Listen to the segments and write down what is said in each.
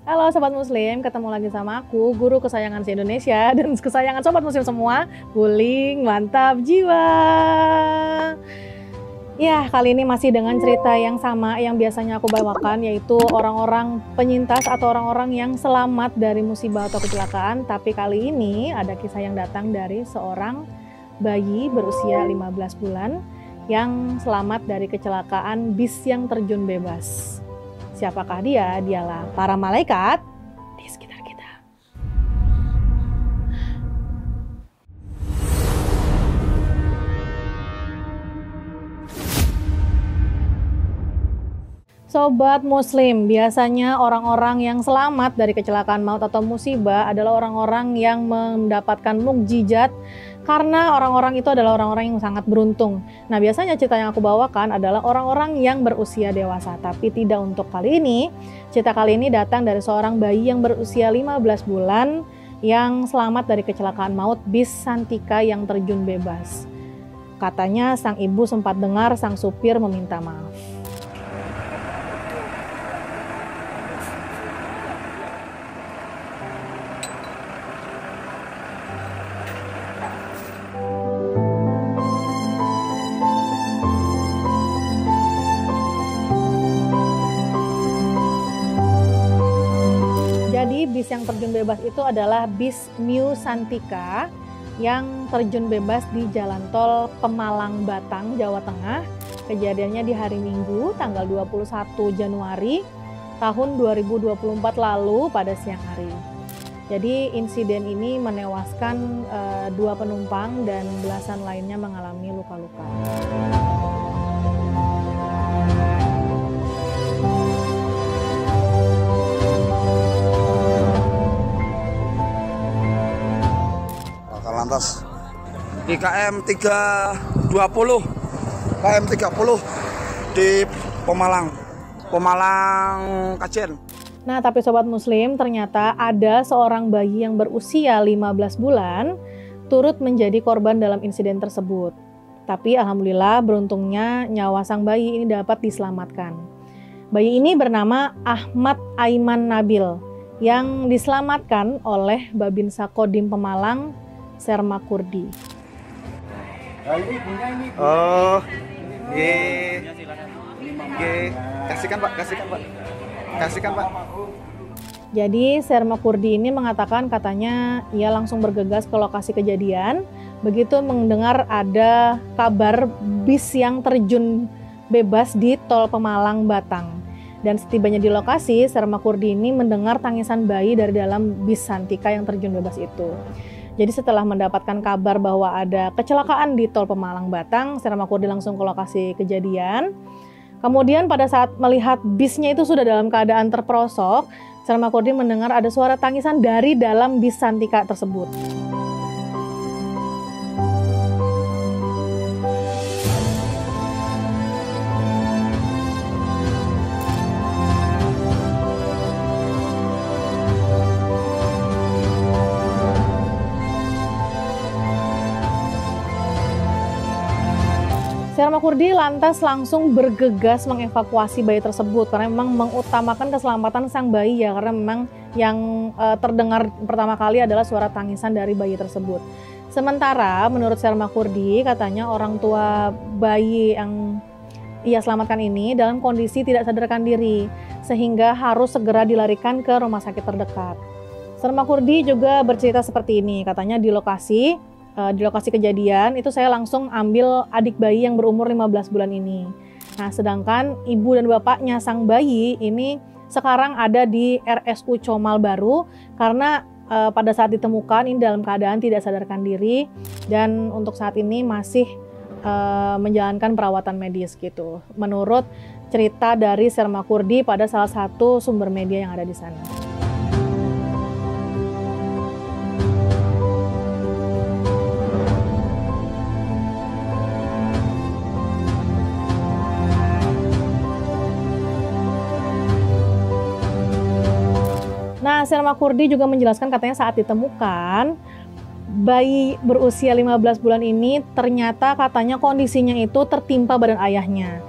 Halo Sobat Muslim, ketemu lagi sama aku, guru kesayangan se-Indonesia dan kesayangan Sobat Muslim semua, Wuling Mantap Jiwa. Ya, kali ini masih dengan cerita yang sama yang biasanya aku bawakan, yaitu orang-orang penyintas atau orang-orang yang selamat dari musibah atau kecelakaan. Tapi kali ini ada kisah yang datang dari seorang bayi berusia 15 bulan yang selamat dari kecelakaan bis yang terjun bebas. Siapakah dia? Dialah para malaikat di sekitar kita. Sobat Muslim, biasanya orang-orang yang selamat dari kecelakaan maut atau musibah adalah orang-orang yang mendapatkan mukjizat karena orang-orang itu adalah orang-orang yang sangat beruntung. Nah, biasanya cerita yang aku bawakan adalah orang-orang yang berusia dewasa, tapi tidak untuk kali ini. Cerita kali ini datang dari seorang bayi yang berusia 15 bulan yang selamat dari kecelakaan maut bis Santika yang terjun bebas. Katanya sang ibu sempat dengar sang supir meminta maaf. Jadi bis yang terjun bebas itu adalah bis New Santika yang terjun bebas di Jalan Tol Pemalang Batang, Jawa Tengah. Kejadiannya di hari Minggu tanggal 21 Januari tahun 2024 lalu pada siang hari. Jadi insiden ini menewaskan 2 penumpang dan belasan lainnya mengalami luka-luka. Lantas IKM 320 KM 30 di Pemalang Kajen. Nah, tapi Sobat Muslim, ternyata ada seorang bayi yang berusia 15 bulan turut menjadi korban dalam insiden tersebut. Tapi alhamdulillah beruntungnya nyawa sang bayi ini dapat diselamatkan. Bayi ini bernama Ahmad Aiman Nabil yang diselamatkan oleh Babinsa Kodim Pemalang Serma Kurdi. Oh, kasihkan Pak. Jadi Serma Kurdi ini mengatakan katanya ia langsung bergegas ke lokasi kejadian begitu mendengar ada kabar bis yang terjun bebas di Tol Pemalang Batang. Dan setibanya di lokasi, Serma Kurdi ini mendengar tangisan bayi dari dalam bis Santika yang terjun bebas itu. Jadi setelah mendapatkan kabar bahwa ada kecelakaan di Tol Pemalang Batang, Serma Kurdi langsung ke lokasi kejadian. Kemudian pada saat melihat bisnya itu sudah dalam keadaan terperosok, Serma Kurdi mendengar ada suara tangisan dari dalam bis Santika tersebut. Serma Kurdi lantas langsung bergegas mengevakuasi bayi tersebut karena memang mengutamakan keselamatan sang bayi ya, karena memang yang terdengar pertama kali adalah suara tangisan dari bayi tersebut. Sementara menurut Serma Kurdi katanya orang tua bayi yang ia selamatkan ini dalam kondisi tidak sadarkan diri sehingga harus segera dilarikan ke rumah sakit terdekat. Serma Kurdi juga bercerita seperti ini, katanya di lokasi kejadian itu saya langsung ambil adik bayi yang berumur 15 bulan ini. Nah, sedangkan ibu dan bapaknya sang bayi ini sekarang ada di RSU Comal Baru karena pada saat ditemukan ini dalam keadaan tidak sadarkan diri dan untuk saat ini masih menjalankan perawatan medis gitu. Menurut cerita dari Serma Kurdi pada salah satu sumber media yang ada di sana. Nah, Serma Kurdi juga menjelaskan katanya saat ditemukan bayi berusia 15 bulan ini ternyata katanya kondisinya itu tertimpa badan ayahnya.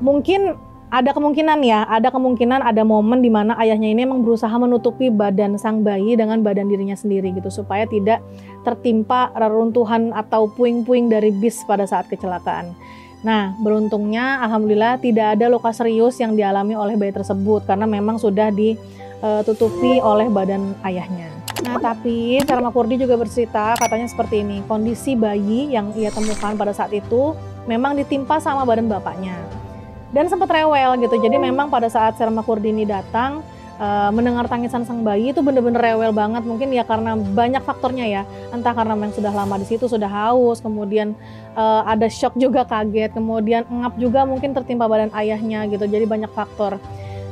Mungkin ada kemungkinan ada momen di mana ayahnya ini memang berusaha menutupi badan sang bayi dengan badan dirinya sendiri gitu supaya tidak tertimpa reruntuhan atau puing-puing dari bis pada saat kecelakaan. Nah, beruntungnya alhamdulillah tidak ada luka serius yang dialami oleh bayi tersebut karena memang sudah ditutupi oleh badan ayahnya. Nah, tapi Sherma Kurdi juga bercerita katanya seperti ini, kondisi bayi yang ia temukan pada saat itu memang ditimpa sama badan bapaknya. Dan sempat rewel gitu, jadi memang pada saat Sherma Kurdi ini datang, mendengar tangisan sang bayi itu bener-bener rewel banget. Mungkin ya karena banyak faktornya ya, entah karena memang sudah lama di situ, sudah haus, kemudian ada shock juga, kaget, kemudian engap juga mungkin tertimpa badan ayahnya gitu, jadi banyak faktor.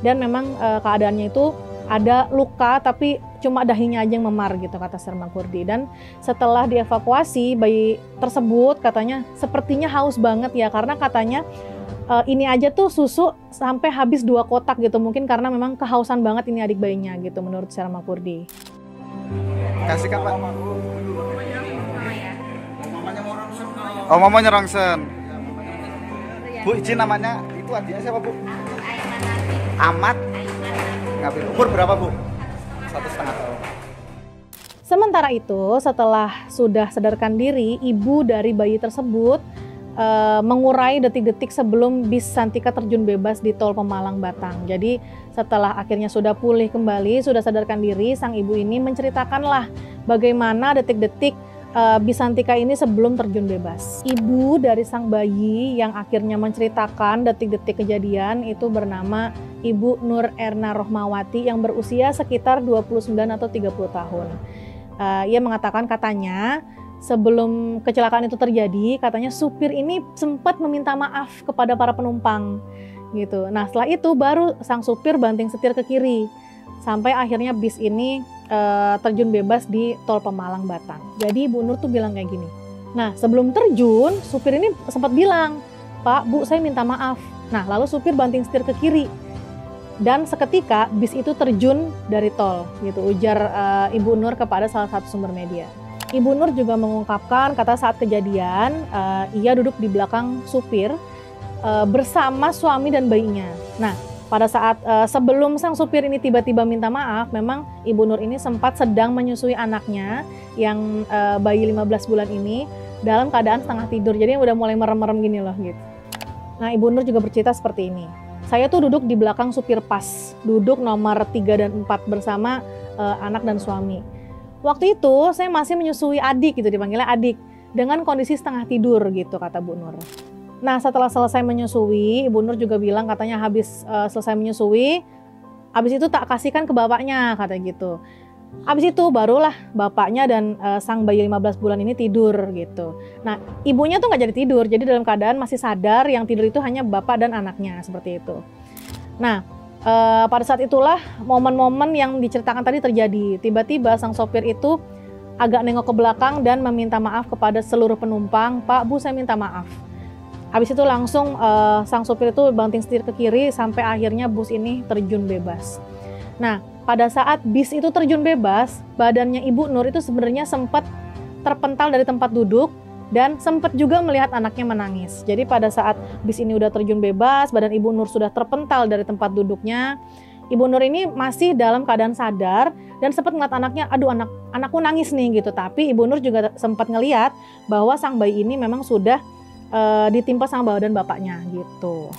Dan memang keadaannya itu ada luka tapi cuma dahinya aja yang memar gitu kata Sherma Kurdi. Dan setelah dievakuasi bayi tersebut katanya sepertinya haus banget ya, karena katanya ini aja tuh susu sampai habis 2 kotak gitu, mungkin karena memang kehausan banget ini adik bayinya gitu menurut Sherma Kurdi. Kasihkan Pak. Oh, mamanya Rongsen. Bu, izin namanya itu adiknya siapa Bu? Amat. Ngapain? Umur berapa Bu? 1,5 tahun. Sementara itu setelah sudah sadarkan diri, ibu dari bayi tersebut mengurai detik-detik sebelum bis Santika terjun bebas di tol Pemalang Batang. Jadi setelah akhirnya sudah pulih kembali, sudah sadarkan diri, sang ibu ini menceritakanlah bagaimana detik-detik bis Santika ini sebelum terjun bebas. Ibu dari sang bayi yang akhirnya menceritakan detik-detik kejadian itu bernama Ibu Nur Erna Rohmawati yang berusia sekitar 29 atau 30 tahun. Ia mengatakan katanya sebelum kecelakaan itu terjadi, katanya supir ini sempat meminta maaf kepada para penumpang gitu. Nah, setelah itu baru sang supir banting setir ke kiri sampai akhirnya bis ini terjun bebas di tol Pemalang Batang. Jadi Bu Nur tuh bilang kayak gini. Nah, sebelum terjun, supir ini sempat bilang, "Pak, Bu, saya minta maaf." Nah, lalu supir banting setir ke kiri. Dan seketika bis itu terjun dari tol gitu, ujar Ibu Nur kepada salah satu sumber media. Ibu Nur juga mengungkapkan kata saat kejadian ia duduk di belakang supir bersama suami dan bayinya. Nah, pada saat sebelum sang supir ini tiba-tiba minta maaf, memang Ibu Nur ini sempat sedang menyusui anaknya yang bayi 15 bulan ini dalam keadaan setengah tidur. Jadi udah mulai merem-merem gini loh gitu. Nah, Ibu Nur juga bercerita seperti ini. Saya tuh duduk di belakang supir pas, duduk nomor 3 dan 4 bersama anak dan suami. Waktu itu saya masih menyusui adik gitu, dipanggilnya adik, dengan kondisi setengah tidur gitu kata Bu Nur. Nah, setelah selesai menyusui, Ibu Nur juga bilang katanya habis selesai menyusui, habis itu tak kasihkan ke bapaknya kata gitu. Habis itu barulah bapaknya dan sang bayi 15 bulan ini tidur gitu. Nah, ibunya tuh nggak jadi tidur, jadi dalam keadaan masih sadar, yang tidur itu hanya bapak dan anaknya seperti itu. Nah, pada saat itulah momen-momen yang diceritakan tadi terjadi. Tiba-tiba sang sopir itu agak nengok ke belakang dan meminta maaf kepada seluruh penumpang. "Pak, Bu, saya minta maaf." Habis itu langsung sang sopir itu banting setir ke kiri sampai akhirnya bus ini terjun bebas. Nah, pada saat bis itu terjun bebas, badannya Ibu Nur itu sebenarnya sempat terpental dari tempat duduk dan sempat juga melihat anaknya menangis. Jadi pada saat bis ini udah terjun bebas, badan Ibu Nur sudah terpental dari tempat duduknya. Ibu Nur ini masih dalam keadaan sadar dan sempat ngeliat anaknya, "Aduh, anakku nangis nih," gitu. Tapi Ibu Nur juga sempat ngeliat bahwa sang bayi ini memang sudah ditimpa sama badan bapaknya gitu.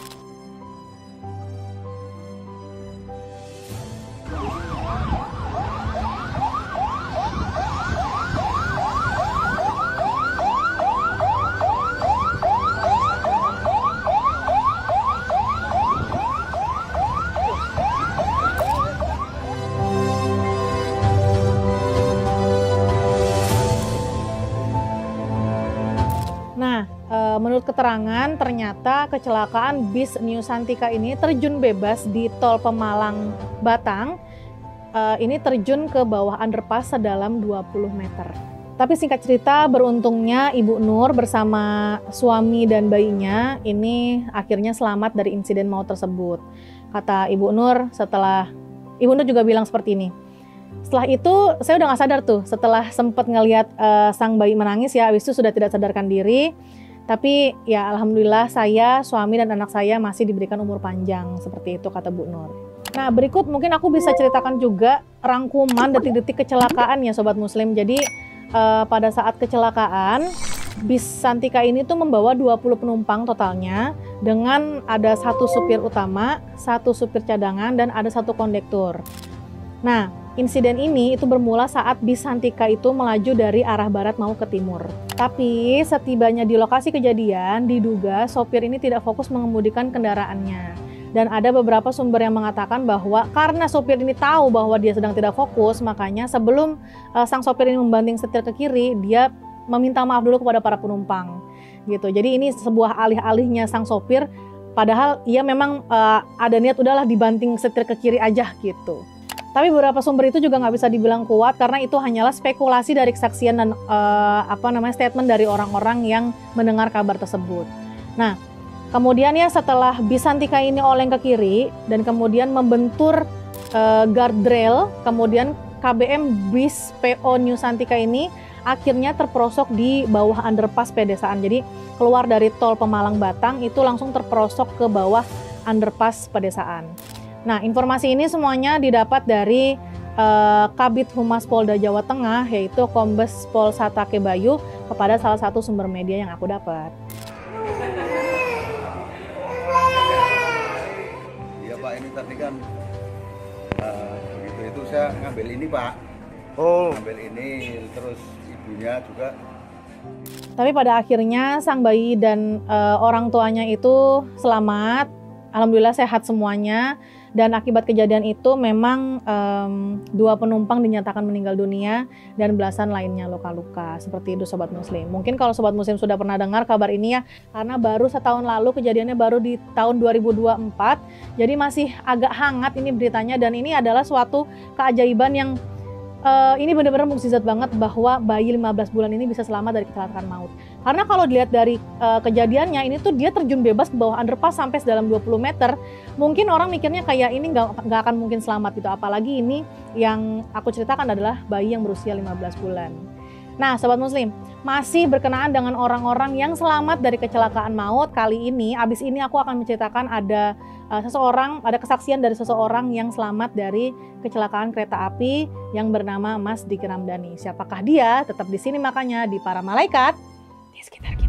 Menurut keterangan, ternyata kecelakaan bis New Santika ini terjun bebas di tol Pemalang Batang. Ini terjun ke bawah underpass sedalam 20 meter. Tapi singkat cerita, beruntungnya Ibu Nur bersama suami dan bayinya ini akhirnya selamat dari insiden maut tersebut. Kata Ibu Nur, Ibu Nur juga bilang seperti ini. Setelah itu saya udah gak sadar tuh, setelah sempat ngelihat sang bayi menangis ya, habis itu sudah tidak sadarkan diri. Tapi ya alhamdulillah saya, suami dan anak saya masih diberikan umur panjang, seperti itu kata Bu Nur. Nah berikut mungkin aku bisa ceritakan juga rangkuman detik-detik kecelakaan ya Sobat Muslim. Jadi pada saat kecelakaan bis Santika ini tuh membawa 20 penumpang totalnya, dengan ada 1 supir utama, 1 supir cadangan, dan ada 1 kondektur. Nah insiden ini itu bermula saat bis Santika itu melaju dari arah barat mau ke timur. Tapi setibanya di lokasi kejadian, diduga sopir ini tidak fokus mengemudikan kendaraannya. Dan ada beberapa sumber yang mengatakan bahwa karena sopir ini tahu bahwa dia sedang tidak fokus, makanya sebelum sang sopir ini membanting setir ke kiri, dia meminta maaf dulu kepada para penumpang. Gitu. Jadi ini sebuah alih-alihnya sang sopir, padahal ia memang ada niat udahlah dibanting setir ke kiri aja gitu. Tapi beberapa sumber itu juga nggak bisa dibilang kuat karena itu hanyalah spekulasi dari kesaksian dan statement dari orang-orang yang mendengar kabar tersebut. Nah, kemudian ya setelah bis Santika ini oleng ke kiri dan kemudian membentur guardrail, kemudian KBM bis PO New Santika ini akhirnya terperosok di bawah underpass pedesaan. Jadi keluar dari tol Pemalang Batang itu langsung terperosok ke bawah underpass pedesaan. Nah, informasi ini semuanya didapat dari Kabid Humas Polda Jawa Tengah, yaitu Kombes Pol Satake Bayu, kepada salah satu sumber media yang aku dapat. Iya Pak, ini tadi kan begitu itu saya ngambil ini Pak. Oh. Ngambil ini, terus ibunya juga. Tapi pada akhirnya sang bayi dan orang tuanya itu selamat, alhamdulillah sehat semuanya. Dan akibat kejadian itu memang 2 penumpang dinyatakan meninggal dunia dan belasan lainnya luka-luka. Seperti itu Sobat Muslim. Mungkin kalau Sobat Muslim sudah pernah dengar kabar ini ya, karena baru setahun lalu, kejadiannya baru di tahun 2024. Jadi masih agak hangat ini beritanya, dan ini adalah suatu keajaiban yang ini benar-benar mukjizat banget bahwa bayi 15 bulan ini bisa selamat dari kecelakaan maut. Karena kalau dilihat dari kejadiannya, ini tuh dia terjun bebas ke bawah underpass sampai sedalam 20 meter. Mungkin orang mikirnya kayak ini nggak akan mungkin selamat gitu. Apalagi ini yang aku ceritakan adalah bayi yang berusia 15 bulan. Nah Sobat Muslim, masih berkenaan dengan orang-orang yang selamat dari kecelakaan maut. Kali ini, abis ini aku akan menceritakan ada kesaksian dari seseorang yang selamat dari kecelakaan kereta api yang bernama Mas Diki Ramdhani. Siapakah dia? Tetap di sini makanya di Para Malaikat di Sekitar Kita.